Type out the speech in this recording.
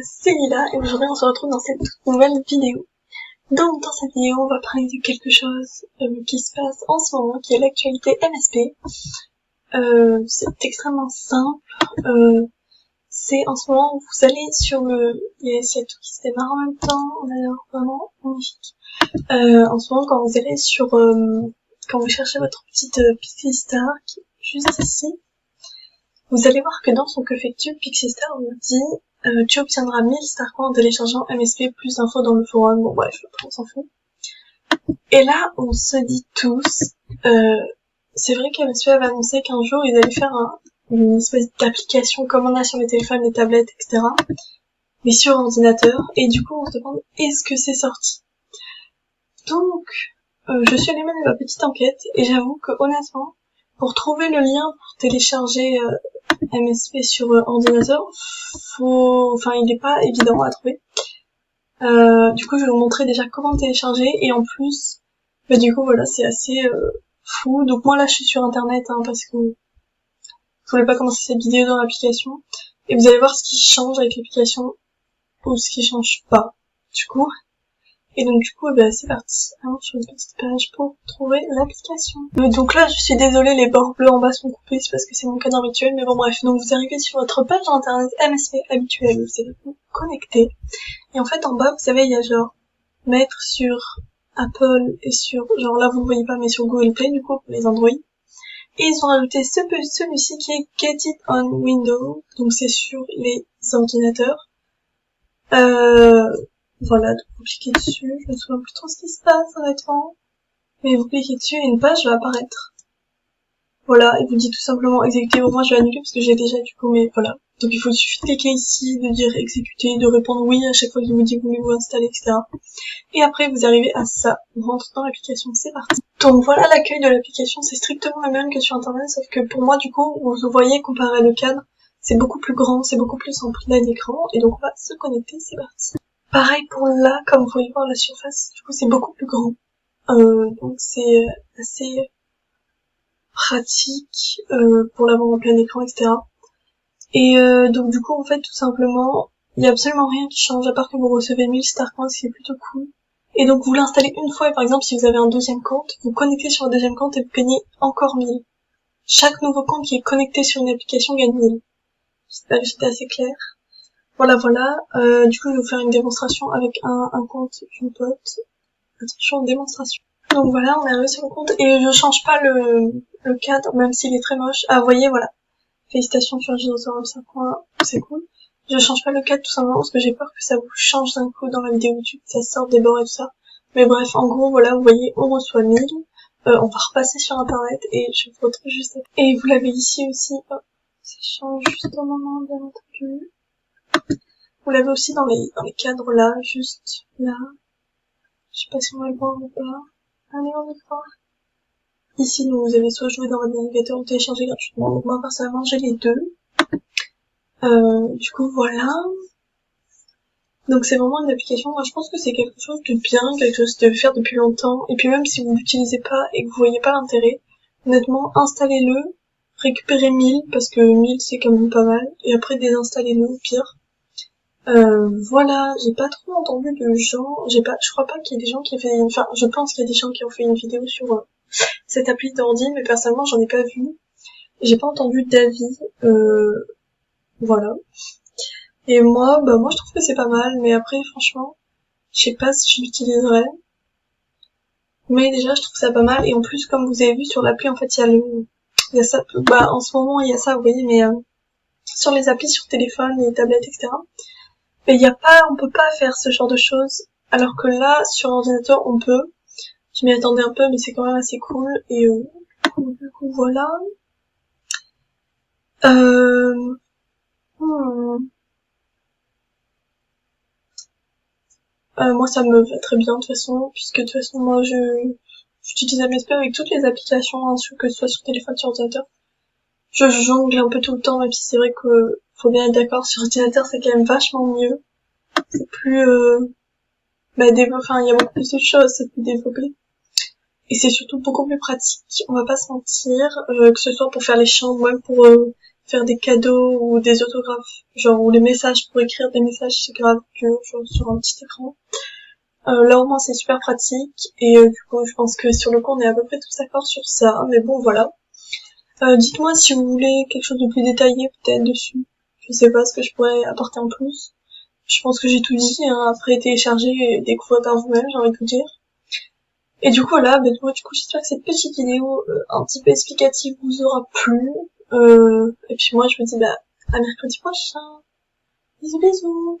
c'est Lila et aujourd'hui on se retrouve dans cette nouvelle vidéo. Donc dans cette vidéo on va parler de quelque chose qui se passe en ce moment, qui est l'actualité MSP. C'est extrêmement simple. C'est en ce moment où vous allez sur le... Il y a tout qui se démarre en même temps, on a l'air vraiment magnifique. En ce moment quand vous allez sur... quand vous cherchez votre petite Pixie Star qui est juste ici, vous allez voir que dans son qu'effectue, Pixie Star vous dit tu obtiendras 1000 Star Coins en téléchargeant MSP, plus d'infos dans le forum. Bon bref, on s'en fout. Et là, on se dit tous, c'est vrai qu'MSP avait annoncé qu'un jour ils allaient faire une espèce d'application comme on a sur les téléphones, les tablettes, etc. Mais sur ordinateur. Et du coup, on se demande, est-ce que c'est sorti? Donc, je suis allée mener ma petite enquête et j'avoue que honnêtement, pour trouver le lien pour télécharger MSP sur ordinateur, il n'est pas évident à trouver. Du coup, je vais vous montrer déjà comment télécharger et en plus, du coup, voilà, c'est assez fou. Donc moi là, je suis sur internet parce que je voulais pas commencer cette vidéo dans l'application et vous allez voir ce qui change avec l'application ou ce qui change pas. Du coup. Et donc du coup, c'est parti. Alors, sur une petite page pour trouver l'application. Donc là, je suis désolée, les bords bleus en bas sont coupés, c'est parce que c'est mon cadre habituel, mais bon bref. Donc vous arrivez sur votre page internet MSP habituelle, vous allez vous connecter. Et en fait, en bas, vous savez, il y a genre mettre sur Apple et sur, genre là vous ne voyez pas, mais sur Google Play, du coup, pour les Android. Et ils ont rajouté celui-ci qui est Get It on Windows, donc c'est sur les ordinateurs. Voilà, donc vous cliquez dessus, je me souviens plus trop ce qui se passe honnêtement, mais vous cliquez dessus et une page va apparaître. Voilà, et vous dit tout simplement exécuter. Bon, moi je vais annuler parce que j'ai déjà du coup, mais voilà. Donc il faut suffit de cliquer ici, de dire exécuter, de répondre oui à chaque fois qu'il vous dit voulez-vous installer, etc. Et après vous arrivez à ça, on rentre dans l'application, c'est parti. Donc voilà, l'accueil de l'application, c'est strictement le même que sur internet, sauf que pour moi du coup, vous voyez comparé le cadre, c'est beaucoup plus grand, c'est beaucoup plus en plein écran, et donc on va se connecter, c'est parti. Pareil pour là, comme vous pouvez voir la surface, du coup c'est beaucoup plus grand. Donc c'est assez pratique pour l'avoir en plein écran, etc. Et donc du coup en fait tout simplement, il y a absolument rien qui change à part que vous recevez 1000 Star Coins, ce qui est plutôt cool. Et donc vous l'installez une fois et par exemple si vous avez un deuxième compte, vous connectez sur un deuxième compte et vous gagnez encore 1000. Chaque nouveau compte qui est connecté sur une application gagne 1000. J'espère que c'était assez clair. Voilà. Du coup, je vais vous faire une démonstration avec un compte d'une pote. Attention, démonstration. Donc voilà, on est arrivé sur le compte et je change pas le cadre, même s'il est très moche. Ah, vous voyez, voilà. Félicitations sur le dinosaure 5 points, c'est cool. Je change pas le cadre tout simplement parce que j'ai peur que ça vous change d'un coup dans la vidéo YouTube, que ça sorte des bords et tout ça. Mais bref, en gros, voilà, vous voyez, on reçoit 1000. On va repasser sur internet et je vous retrouve juste après. Et vous l'avez ici aussi. Oh, ça change juste au moment, bien entendu. Vous l'avez aussi dans les cadres là, juste là. Je sais pas si on va le voir ou pas. Allez, on y croit. Ici, donc, vous avez soit joué dans votre navigateur ou téléchargé gratuitement. Donc moi, personnellement, j'ai les deux. Du coup, voilà. Donc c'est vraiment une application, moi je pense que c'est quelque chose de bien, quelque chose de faire depuis longtemps. Et puis même si vous l'utilisez pas et que vous voyez pas l'intérêt, honnêtement, installez-le, récupérez 1000, parce que 1000 c'est quand même pas mal, et après désinstallez-le au pire. Voilà, j'ai pas trop entendu de gens, je crois pas qu'il y ait des gens qui aient fait, je pense qu'il y a des gens qui ont fait une vidéo sur cette appli d'ordi, mais personnellement j'en ai pas vu. J'ai pas entendu d'avis, voilà. Et moi je trouve que c'est pas mal, mais après franchement, je sais pas si je l'utiliserais. Mais déjà je trouve ça pas mal, et en plus comme vous avez vu sur l'appli, en fait il y a ça, en ce moment il y a ça, vous voyez, mais sur les applis sur téléphone, les tablettes, etc. Mais on peut pas faire ce genre de choses, alors que là, sur ordinateur, on peut. Je m'y attendais un peu, mais c'est quand même assez cool, et du coup, voilà. Moi, ça me va très bien, de toute façon, puisque de toute façon, moi, j'utilise MSP avec toutes les applications, que ce soit sur téléphone, sur ordinateur. Je jongle un peu tout le temps, même si c'est vrai que, faut bien être d'accord, sur ordinateur, c'est quand même vachement mieux. C'est plus, il y a beaucoup plus de choses, c'est plus développé. Et c'est surtout beaucoup plus pratique, on va pas se mentir, que ce soit pour faire les chambres, même pour faire des cadeaux ou des autographes, genre ou les messages pour écrire des messages c'est grave dur, genre sur un petit écran. Là au moins c'est super pratique et du coup je pense que sur le coup on est à peu près tous d'accord sur ça, mais bon voilà. Dites-moi si vous voulez quelque chose de plus détaillé peut-être dessus. Je sais pas ce que je pourrais apporter en plus. Je pense que j'ai tout dit, hein, après télécharger et découvrir par vous-même, j'ai envie de vous dire. Et du coup voilà, ben moi du coup j'espère que cette petite vidéo un petit peu explicative vous aura plu. Et puis moi je me dis bah à mercredi prochain. Bisous bisous.